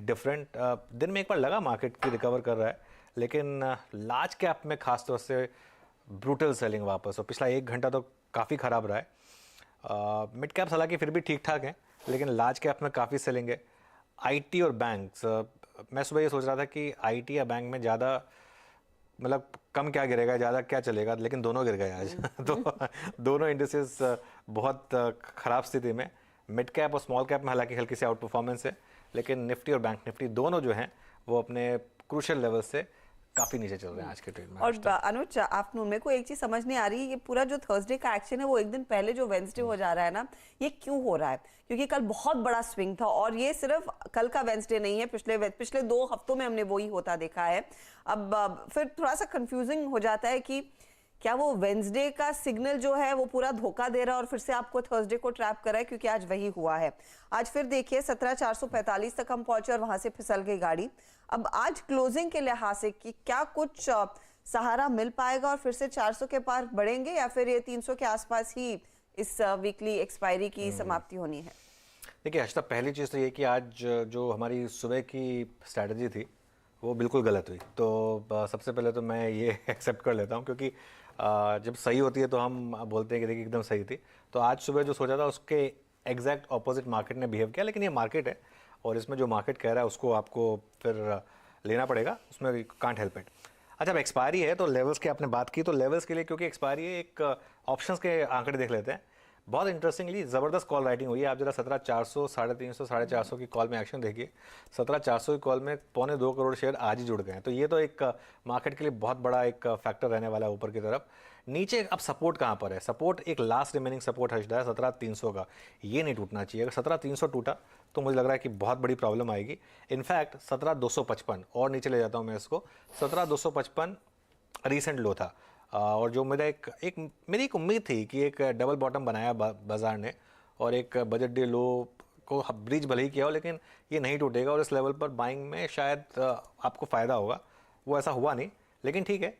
Different. दिन में एक बार लगा मार्केट की रिकवर कर रहा है, लेकिन लार्ज कैप में खास तौर से ब्रूटल सेलिंग वापस, और पिछला 1 घंटा तो काफ़ी ख़राब रहा है। मिड कैप्स हालांकि फिर भी ठीक ठाक हैं, लेकिन लार्ज कैप में काफ़ी सेलिंग है। आईटी और बैंक्स, मैं सुबह ये सोच रहा था कि आईटी या बैंक में ज़्यादा मतलब कम क्या गिरेगा, ज़्यादा क्या चलेगा, लेकिन दोनों गिर गए आज। तो दोनों इंडिसेस बहुत ख़राब स्थिति में। मिड कैप और स्मॉल कैप में हालांकि हल्की सी आउट परफॉर्मेंस है, लेकिन निफ्टी और बैंक निफ्टी दोनों जो हैं वो अपने क्रूशियल लेवल से काफ़ी नीचे चल रहे हैं आज के ट्रेड में। और अनुज, आफ्टरनून मेरे को एक चीज समझ नहीं आ रही है, ये पूरा जो थर्सडे का एक्शन है वो एक दिन पहले जो वेंसडे हो जा रहा है ना, ये क्यों हो रहा है? क्योंकि कल बहुत बड़ा स्विंग था, और ये सिर्फ कल का वेंसडे नहीं है, पिछले 2 हफ्तों में हमने वही होता देखा है। अब फिर थोड़ा सा कंफ्यूजिंग हो जाता है कि क्या वो वेंसडे का सिग्नल जो है वो पूरा धोखा दे रहा है और फिर से आपको थर्सडे को ट्रैप कर रहा है, क्योंकि आज वही हुआ है। आज फिर देखिए 17,445 तक हम पहुंचे और वहां से फिसल गई गाड़ी। अब आज क्लोजिंग के लिहाज से कि क्या कुछ सहारा मिल पाएगा और फिर से 400 के पार बढ़ेंगे, या फिर ये 300 के आसपास ही इस वीकली एक्सपायरी की समाप्ति होनी है? देखिए हर्षिता, पहली चीज़ तो ये कि आज जो हमारी सुबह की स्ट्रैटेजी थी वो बिल्कुल गलत हुई। तो सबसे पहले तो मैं ये एक्सेप्ट कर लेता हूँ, क्योंकि जब सही होती है तो हम बोलते हैं कि देखिए एकदम सही थी। तो आज सुबह जो सोचा था उसके एग्जैक्ट ऑपोजिट मार्केट ने बिहेव किया, लेकिन ये मार्केट है और इसमें जो मार्केट कह रहा है उसको आपको फिर लेना पड़ेगा, उसमें कांट हेल्प इट। अच्छा, अब एक्सपायरी है तो लेवल्स की आपने बात की, तो लेवल्स के लिए क्योंकि एक्सपायरी है, एक ऑप्शंस के आंकड़े देख लेते हैं। बहुत इंटरेस्टिंगली ज़बरदस्त कॉल राइटिंग हुई है। आप जरा 17,400, 350, 450 की कॉल में एक्शन देखिए। 17,400 की कॉल में 1.25 करोड़ शेयर आज ही जुड़ गए हैं। तो ये तो एक मार्केट के लिए बहुत बड़ा एक फैक्टर रहने वाला है ऊपर की तरफ। नीचे अब सपोर्ट कहाँ पर है? सपोर्ट एक लास्ट रिमेनिंग सपोर्ट हर्षदा है 17,300 का, ये नहीं टूटना चाहिए। अगर 17,300 टूटा तो मुझे लग रहा है कि बहुत बड़ी प्रॉब्लम आएगी। इनफैक्ट 17,255 और नीचे ले जाता हूँ मैं इसको। 17,255 रीसेंट लो था, और जो मेरी एक उम्मीद थी कि एक डबल बॉटम बनाया बाजार ने और एक बजट डे लो को ब्रीच भले ही किया हो, लेकिन ये नहीं टूटेगा और इस लेवल पर बाइंग में शायद आपको फ़ायदा होगा। वो ऐसा हुआ नहीं, लेकिन ठीक है।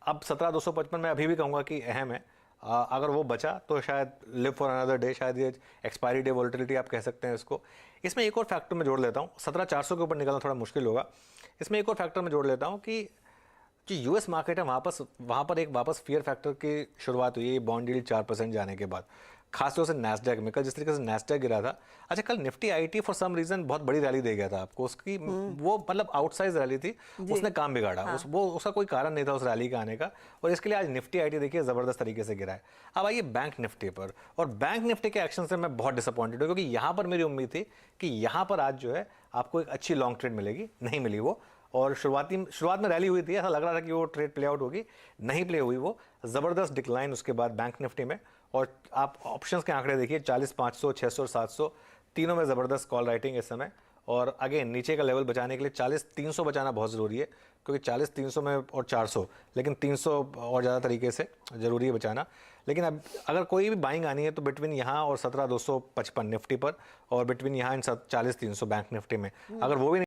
अब 17,255 मैं अभी भी कहूँगा कि अहम है। अगर वो बचा तो शायद लिव फॉर अनदर डे, शायद ये एक्सपायरी डे वोलेटिलिटी आप कह सकते हैं इसको। इसमें एक और फैक्टर मैं जोड़ लेता हूँ, 17,400 के ऊपर निकलना थोड़ा मुश्किल होगा। इसमें एक और फैक्टर मैं जोड़ लेता हूँ कि जो यूएस मार्केट है वहाँ पर एक वापस फियर फैक्टर की शुरुआत हुई है बॉन्ड यील्ड 4% जाने के बाद, खासतौर से नैस्डैक में। कल जिस तरीके से नैस्डैक गिरा था, अच्छा कल Nifty IT for some reason बहुत बड़ी रैली दे गया था आपको, उसकी वो मतलब आउटसाइज रैली थी, उसने काम बिगाड़ा। हाँ। उसका कोई कारण नहीं था उस रैली का आने का, और इसके लिए आज निफ्टी आईटी देखिए जबरदस्त तरीके से गिरा है। अब आइए बैंक निफ्टी पर, और बैंक निफ्टी के एक्शन से मैं बहुत डिसअपॉइंटेड हूँ, क्योंकि यहाँ पर मेरी उम्मीद थी कि यहाँ पर आज जो है आपको एक अच्छी लॉन्ग ट्रेड मिलेगी, नहीं मिली वो। और शुरुआत में रैली हुई थी, ऐसा लग रहा था कि वो ट्रेड प्ले आउट होगी, नहीं प्ले हुई वो। ज़बरदस्त डिक्लाइन उसके बाद बैंक निफ्टी में। और आप ऑप्शंस के आंकड़े देखिए, 40,500, 600 और 700 तीनों में ज़बरदस्त कॉल राइटिंग इस समय। और अगेन नीचे का लेवल बचाने के लिए 40,300 बचाना बहुत ज़रूरी है, क्योंकि 40,300 में और 400, लेकिन 300 और ज़्यादा तरीके से ज़रूरी है बचाना। लेकिन अब अगर कोई भी बाइंग आनी है तो बिटवीन यहाँ और 17,255 निफ्टी पर, और बिटवीन यहाँ इन 40,300 बैंक निफ्टी में, अगर वो भी